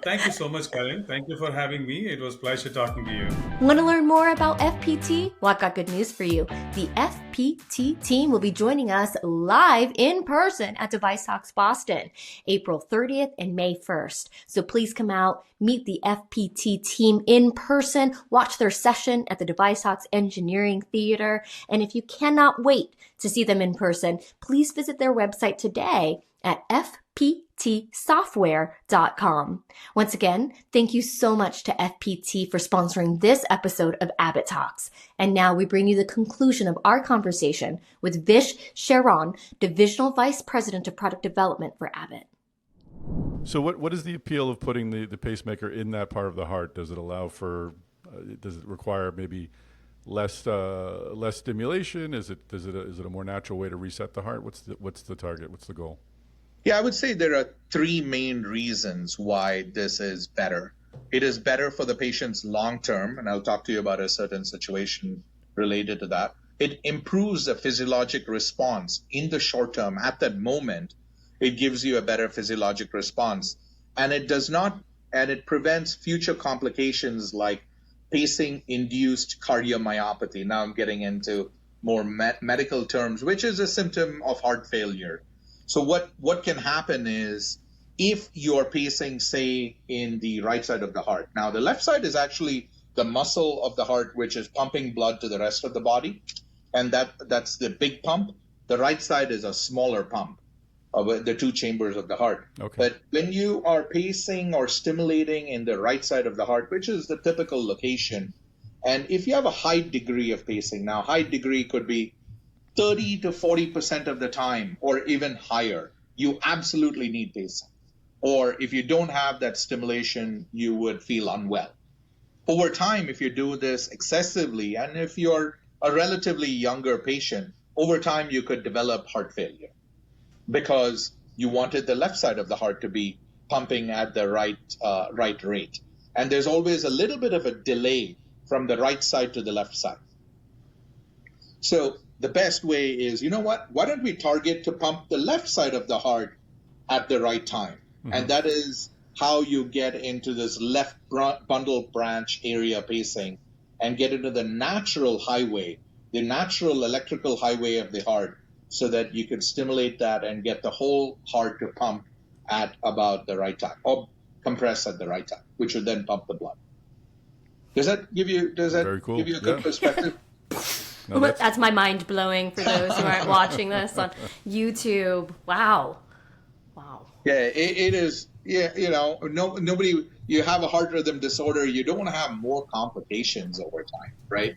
Thank you so much, Karen. Thank you for having me. It was a pleasure talking to you. Want to learn more about FPT? Well, I've got good news for you. The FPT team will be joining us live in person at AbbottTalks Boston, April 30th and May 1st. So please come out, meet the FPT team in person, watch their session at the AbbottTalks Engineering Theater. And if you cannot wait to see them in person, please visit their website today at fptsoftware.com. Once again, thank you so much to FPT for sponsoring this episode of Abbott Talks. And now we bring you the conclusion of our conversation with Vish Charan, Divisional Vice President of Product Development for Abbott. So what is the appeal of putting the pacemaker in that part of the heart? Does it allow for, does it require maybe less stimulation? Is it a more natural way to reset the heart? What's the target? What's the goal? Yeah, I would say there are three main reasons why this is better. It is better for the patient's long term, and I'll talk to you about a certain situation related to that. It improves the physiologic response in the short term. At that moment, it gives you a better physiologic response. And it does not, and it prevents future complications like pacing-induced cardiomyopathy. Now I'm getting into more medical terms, which is a symptom of heart failure. So what can happen is, if you're pacing, say, in the right side of the heart. Now, the left side is actually the muscle of the heart, which is pumping blood to the rest of the body. And that's the big pump. The right side is a smaller pump of the two chambers of the heart. Okay. But when you are pacing or stimulating in the right side of the heart, which is the typical location, and if you have a high degree of pacing, now high degree could be 30 to 40% of the time or even higher, you absolutely need pacing. Or if you don't have that stimulation, you would feel unwell. Over time, if you do this excessively, and if you're a relatively younger patient, over time you could develop heart failure because you wanted the left side of the heart to be pumping at the right rate. And there's always a little bit of a delay from the right side to the left side. So the best way is, you know what? Why don't we target to pump the left side of the heart at the right time? Mm-hmm. And that is how you get into this left bundle branch area pacing and get into the natural highway, the natural electrical highway of the heart, so that you can stimulate that and get the whole heart to pump at about the right time, or compress at the right time, which would then pump the blood. Does that give you Very cool. give you a good perspective? No, that's my mind blowing for those who aren't watching this on YouTube. Wow. Yeah, it is. Yeah, nobody. You have a heart rhythm disorder, you don't want to have more complications over time, right?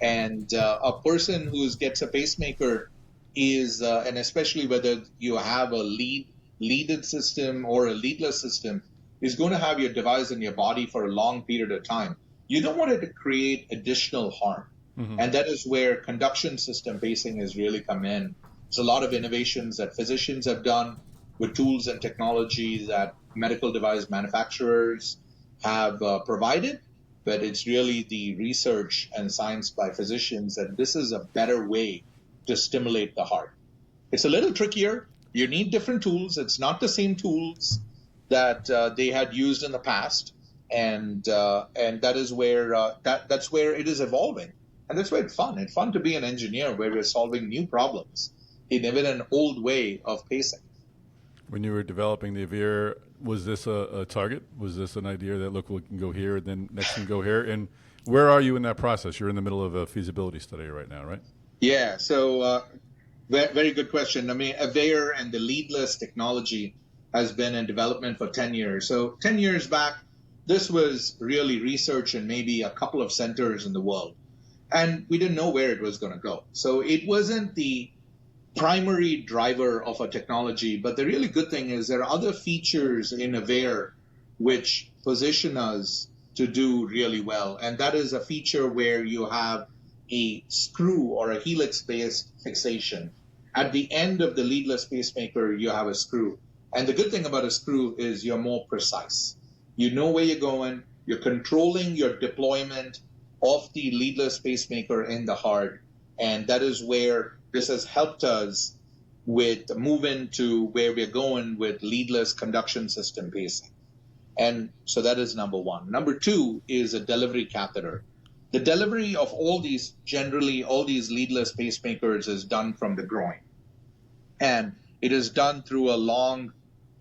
And a person who gets a pacemaker is, and especially whether you have a leaded system or a leadless system, is going to have your device in your body for a long period of time. You don't want it to create additional harm. Mm-hmm. And that is where conduction system pacing has really come in. There's a lot of innovations that physicians have done with tools and technology that medical device manufacturers have provided, but it's really the research and science by physicians that this is a better way to stimulate the heart. It's a little trickier. You need different tools. It's not the same tools that they had used in the past, and that is where that's where it is evolving, and that's where it's fun. It's fun to be an engineer where we're solving new problems in even an old way of pacing. When you were developing the AVEIR, was this a target? Was this an idea that, look, we can go here, and then next can go here? And where are you in that process? You're in the middle of a feasibility study right now, right? Yeah, so very good question. I mean, AVEIR and the leadless technology has been in development for 10 years. So 10 years back, this was really research in maybe a couple of centers in the world. And we didn't know where it was going to go. So it wasn't the primary driver of a technology, but the really good thing is there are other features in AVEIR which position us to do really well, and that is a feature where you have a screw or a helix-based fixation. At the end of the leadless pacemaker, you have a screw, and the good thing about a screw is you're more precise. You know where you're going, you're controlling your deployment of the leadless pacemaker in the heart, and that is where this has helped us with moving to where we're going with leadless conduction system pacing. And so that is number one. Number two is a delivery catheter. The delivery of all these leadless pacemakers is done from the groin. And it is done through a long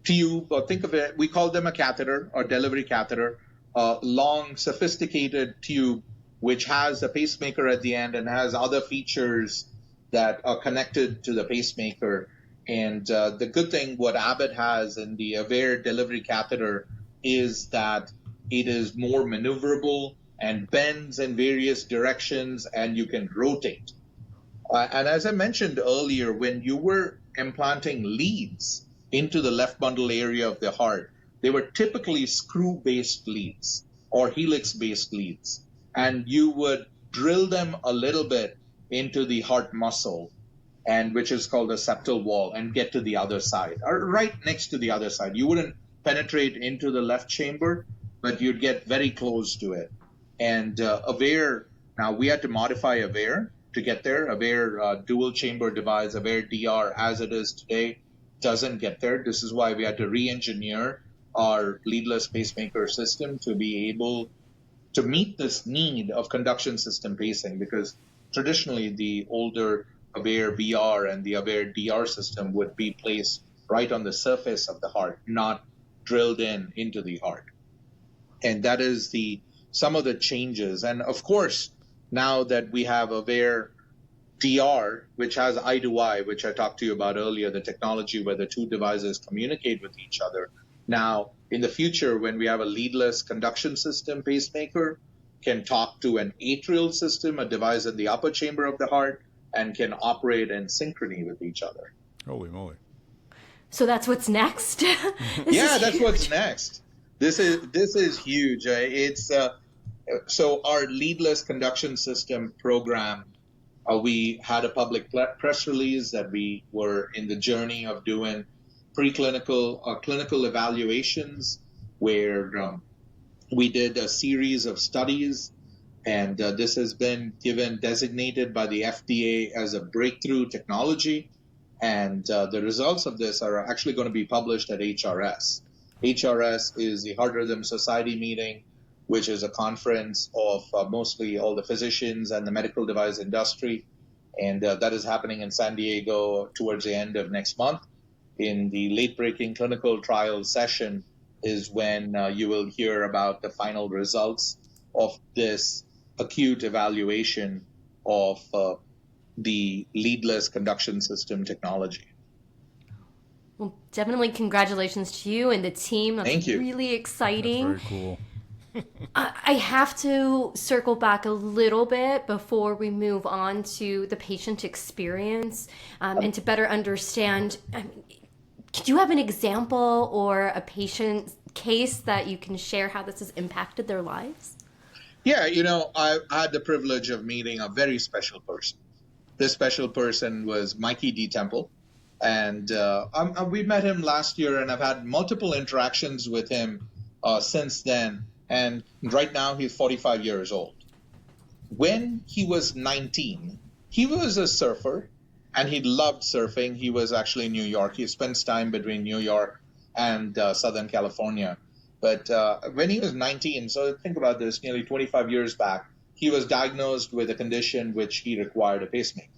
tube, or think of it, we call them a catheter or delivery catheter, a long sophisticated tube which has a pacemaker at the end and has other features that are connected to the pacemaker. And the good thing what Abbott has in the AVEIR delivery catheter is that it is more maneuverable and bends in various directions, and you can rotate. And as I mentioned earlier, when you were implanting leads into the left bundle area of the heart, they were typically screw-based leads or helix-based leads. And you would drill them a little bit into the heart muscle, and which is called the septal wall, and get to the other side, or right next to the other side. You wouldn't penetrate into the left chamber, but you'd get very close to it. And AVEIR, now we had to modify AVEIR to get there. AVEIR dual chamber device, AVEIR DR as it is today, doesn't get there. This is why we had to re-engineer our leadless pacemaker system to be able to meet this need of conduction system pacing, because traditionally the older AVEIR VR and the AVEIR DR system would be placed right on the surface of the heart, not drilled into the heart. And that is some of the changes. And of course, now that we have AVEIR DR, which has eye to eye, which I talked to you about earlier, the technology where the two devices communicate with each other. Now, in the future, when we have a leadless conduction system pacemaker, can talk to an atrial system, a device in the upper chamber of the heart, and can operate in synchrony with each other. Holy moly. So that's what's next? That's what's next. This is huge. So our leadless conduction system program, we had a public press release that we were in the journey of doing preclinical clinical evaluations where we did a series of studies, and this has been designated by the FDA as a breakthrough technology. And the results of this are actually going to be published at HRS. HRS is the Heart Rhythm Society meeting, which is a conference of mostly all the physicians and the medical device industry. And that is happening in San Diego towards the end of next month. In the late-breaking clinical trial session is when you will hear about the final results of this acute evaluation of the leadless conduction system technology. Well, definitely congratulations to you and the team. That's Thank you. Really exciting. That's very cool. I have to circle back a little bit before we move on to the patient experience and to better understand. Do you have an example or a patient case that you can share how this has impacted their lives? Yeah, I had the privilege of meeting a very special person. This special person was Mikey D. Temple. And we met him last year, and I've had multiple interactions with him since then. And right now he's 45 years old. When he was 19, he was a surfer, and he loved surfing. He was actually in New York. He spends time between New York and Southern California. But when he was 19, so think about this, nearly 25 years back, he was diagnosed with a condition which he required a pacemaker.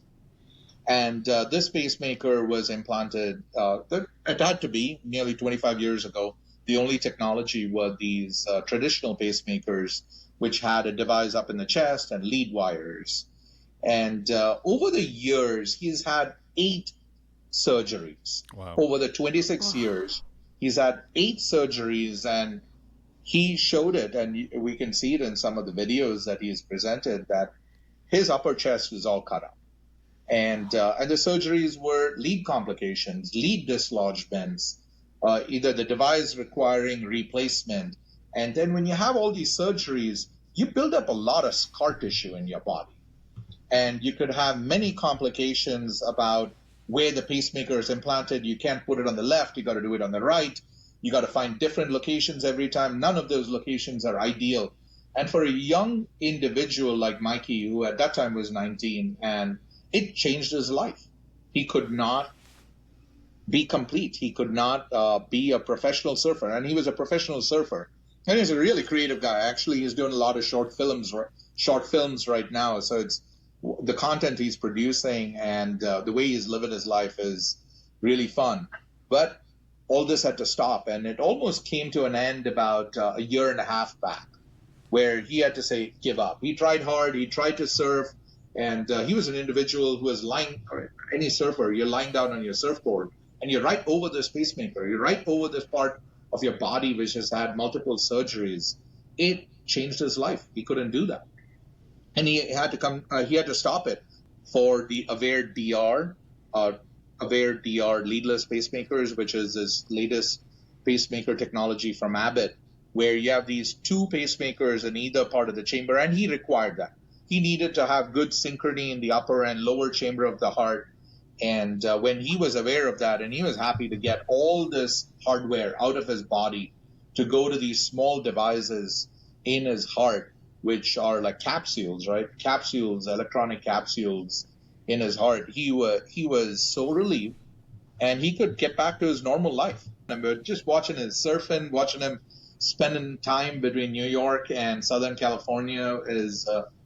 And this pacemaker was implanted, it had to be nearly 25 years ago. The only technology were these traditional pacemakers, which had a device up in the chest and lead wires. And over the years, he's had 8 surgeries. Wow. Over the 26 years, he's had 8 surgeries, and he showed it, and we can see it in some of the videos that he's presented, that his upper chest is all cut up. And the surgeries were lead complications, lead dislodgements, either the device requiring replacement. And then when you have all these surgeries, you build up a lot of scar tissue in your body. And you could have many complications about where the pacemaker is implanted. You can't put it on the left. You got to do it on the right. You got to find different locations every time. None of those locations are ideal. And for a young individual like Mikey, who at that time was 19, and it changed his life. He could not be complete. He could not be a professional surfer. And he was a professional surfer. And he's a really creative guy. Actually, he's doing a lot of short films right now. So it's the content he's producing and the way he's living his life is really fun. But all this had to stop. And it almost came to an end about a year and a half back, where he had to say, give up. He tried hard. He tried to surf. And he was an individual who was lying, or any surfer, you're lying down on your surfboard, and you're right over this pacemaker. You're right over this part of your body which has had multiple surgeries. It changed his life. He couldn't do that. And he had to stop it for the AVEIR DR, AVEIR DR leadless pacemakers, which is this latest pacemaker technology from Abbott, where you have these 2 pacemakers in either part of the chamber, and he required that. He needed to have good synchrony in the upper and lower chamber of the heart. And when he was aware of that, and he was happy to get all this hardware out of his body to go to these small devices in his heart, which are like capsules, right? Capsules, electronic capsules in his heart. He was so relieved, and he could get back to his normal life. And we're just watching him surfing, watching him spending time between New York and Southern California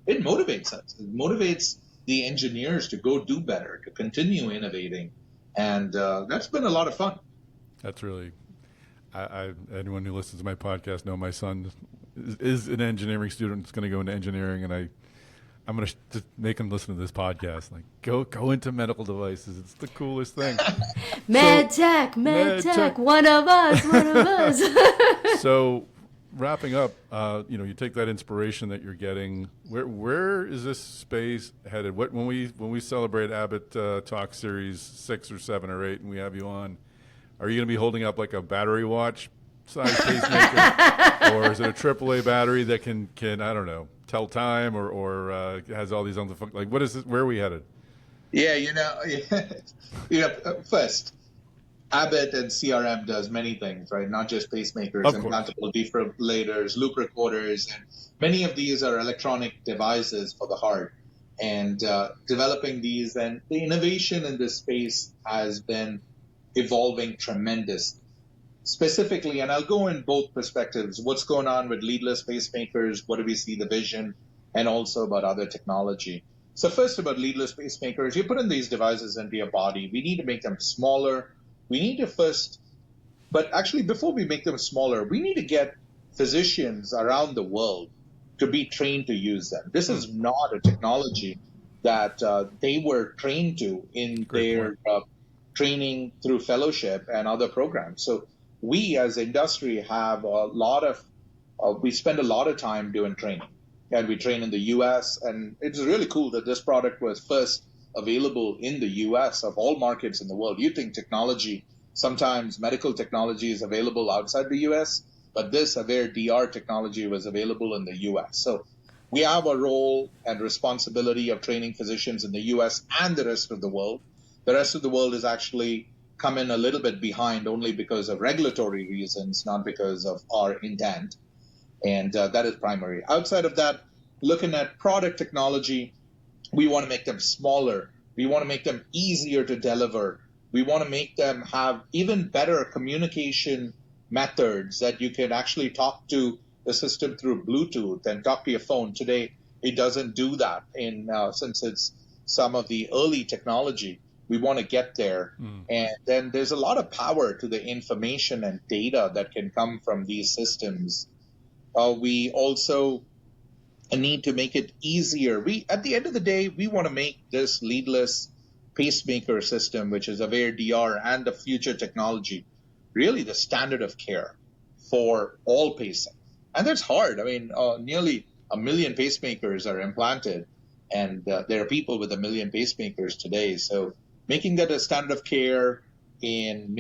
it motivates us. It motivates the engineers to go do better, to continue innovating. And that's been a lot of fun. That's really, anyone who listens to my podcast know my son is an engineering student. That's going to go into engineering, and I'm going to just make him listen to this podcast. Like, go into medical devices. It's the coolest thing. Med tech, one of us. So, wrapping up, you take that inspiration that you're getting. Where is this space headed? When we celebrate Abbott Talk Series 6 or 7 or 8, and we have you on, are you going to be holding up like a battery watch size pacemaker, or is it a AAA battery that can I don't know, tell time, or has all these other like, what is this? Where are we headed? Yeah, first, Abbott and CRM does many things, right? Not just pacemakers, implantable defibrillators, loop recorders, and many of these are electronic devices for the heart. And developing these, and the innovation in this space has been evolving tremendously. Specifically, and I'll go in both perspectives, what's going on with leadless pacemakers, what do we see the vision, and also about other technology. So first, about leadless pacemakers, you put in these devices into your body. We need to make them smaller. We need to but actually before we make them smaller, we need to get physicians around the world to be trained to use them. This is not a technology that they were trained to in their training through fellowship and other programs. So we as industry have we spend a lot of time doing training, and we train in the US, and it's really cool that this product was first available in the US of all markets in the world. You think technology, sometimes medical technology is available outside the US, but this AVEIR DR technology was available in the US. So we have a role and responsibility of training physicians in the US and the rest of the world. The rest of the world is actually come in a little bit behind only because of regulatory reasons, not because of our intent. And that is primary. Outside of that, looking at product technology, we want to make them smaller. We want to make them easier to deliver. We want to make them have even better communication methods, that you can actually talk to the system through Bluetooth and talk to your phone. Today, it doesn't do that since it's some of the early technology. We want to get there. And then there's a lot of power to the information and data that can come from these systems. We also need to make it easier. At the end of the day, we want to make this leadless pacemaker system, which is AVEIR DR and the future technology, really the standard of care for all pacing. And that's hard. I mean, nearly 1 million pacemakers are implanted, and there are people with 1 million pacemakers today. So making that a standard of care, in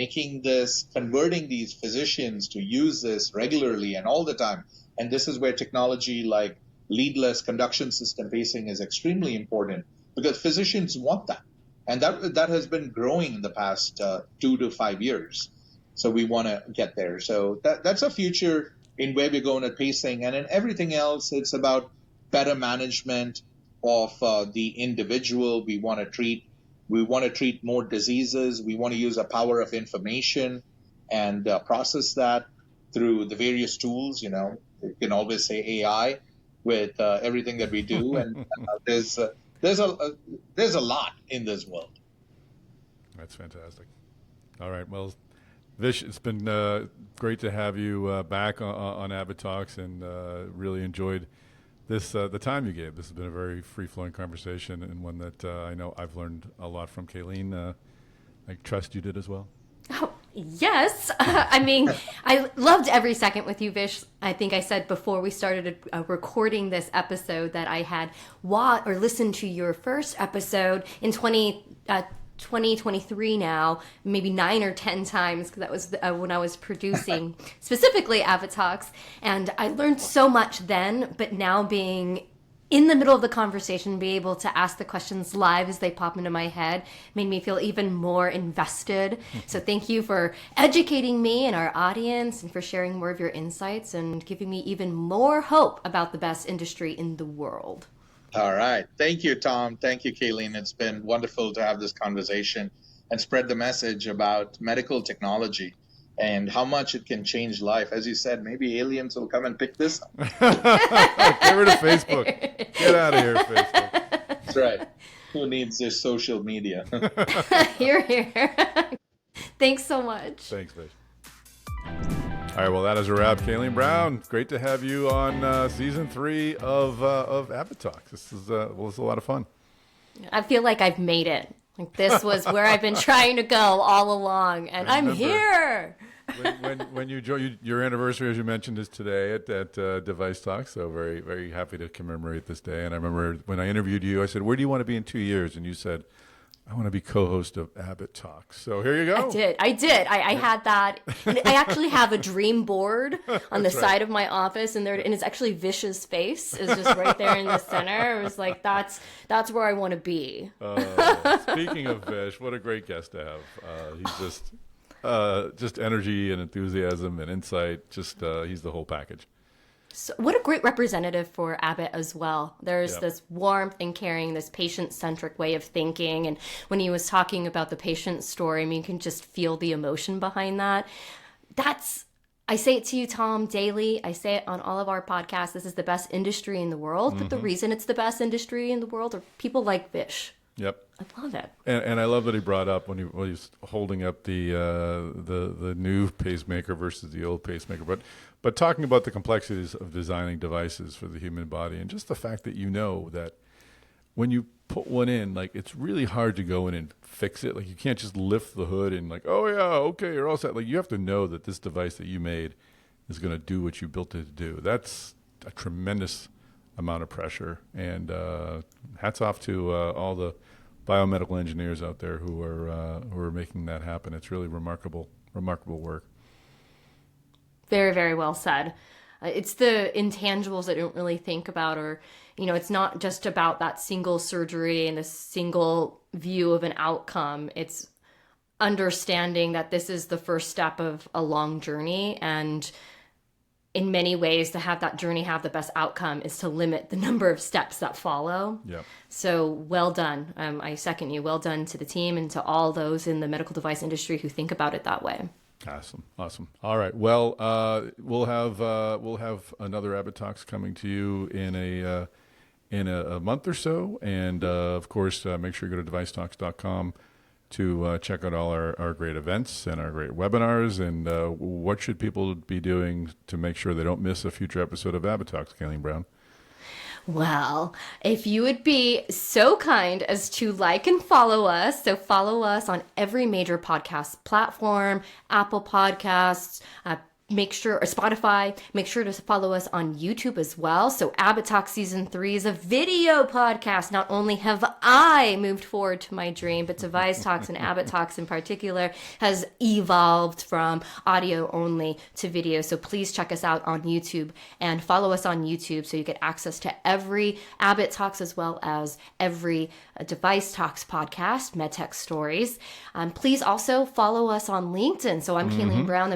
converting these physicians to use this regularly and all the time. And this is where technology like leadless conduction system pacing is extremely important, because physicians want that. And that has been growing in the past 2 to 5 years. So we want to get there. So that's a future in where we're going at pacing. And in everything else, it's about better management of the individual. We want to treat more diseases. We want to use the power of information and process that through the various tools. You can always say AI with everything that we do, and there's a lot in this world. That's fantastic. All right, well, Vish, it's been great to have you back on Abbott Talks, and really enjoyed the time you gave. This has been a very free-flowing conversation, and one that I know I've learned a lot from. Kayleen, I trust you did as well. Oh, yes. I mean, I loved every second with you, Vish. I think I said before we started recording this episode that I had listened to your first episode in 2023 now, maybe 9 or 10 times, because that was when I was producing specifically AbbottTalks. And I learned so much then, but now being in the middle of the conversation, be able to ask the questions live as they pop into my head made me feel even more invested. So thank you for educating me and our audience and for sharing more of your insights and giving me even more hope about the best industry in the world. All right. Thank you, Tom. Thank you, Kayleen. It's been wonderful to have this conversation and spread the message about medical technology and how much it can change life. As you said, maybe aliens will come and pick this up. Get rid of Facebook. Get out of here, Facebook. That's right. Who needs their social media? Hear, hear. Thanks so much. Thanks, Vish. All right, well, that is a wrap. Kayleen Brown, great to have you on season 3 of AbbottTalks. This is a lot of fun. I feel like I've made it. Like this was where I've been trying to go all along, and I'm here. When you join, your anniversary, as you mentioned, is today at Device Talks. So very, very happy to commemorate this day. And I remember when I interviewed you, I said, "Where do you want to be in 2 years?" And you said, "I want to be co-host of AbbottTalks." So here you go. I did. I had that. And I actually have a dream board on the side of my office, and it's actually Vish's face is just right there in the center. It was like that's where I want to be. Speaking of Vish, what a great guest to have. He's just energy and enthusiasm and insight. He's the whole package. So what a great representative for Abbott as well. There's this warmth and caring, this patient-centric way of thinking. And when he was talking about the patient story, I mean, you can just feel the emotion behind that. I say it to you, Tom, daily. I say it on all of our podcasts. This is the best industry in the world. But the reason it's the best industry in the world are people like Vish. Yep. I love it. And I love that he brought up when he was holding up the new pacemaker versus the old pacemaker, but talking about the complexities of designing devices for the human body, and just the fact that that when you put one in, like, it's really hard to go in and fix it. Like, you can't just lift the hood and like, oh yeah, okay, you're all set. Like, you have to know that this device that you made is going to do what you built it to do. That's a tremendous amount of pressure, and hats off to all the biomedical engineers out there who are making that happen. It's really remarkable work. Very, very well said. It's the intangibles that I don't really think about, or, it's not just about that single surgery and a single view of an outcome. It's understanding that this is the first step of a long journey, and in many ways, to have that journey have the best outcome is to limit the number of steps that follow. Yeah. So well done. I second you. Well done to the team and to all those in the medical device industry who think about it that way. Awesome. All right. Well, we'll have another AbbottTalks coming to you in a month or so, and of course, make sure you go to devicetalks.com to check out all our great events and our great webinars, and what should people be doing to make sure they don't miss a future episode of AbbottTalks, Kayleen Brown? Well, if you would be so kind as to like and follow us, so follow us on every major podcast platform, Apple Podcasts, make sure, or Spotify, make sure to follow us on YouTube as well. So AbbottTalks Season 3 is a video podcast. Not only have I moved forward to my dream, but Device Talks and AbbottTalks in particular has evolved from audio only to video. So please check us out on YouTube and follow us on YouTube so you get access to every AbbottTalks as well as every Device Talks podcast, MedTech Stories. Please also follow us on LinkedIn. So I'm Kayleen Brown,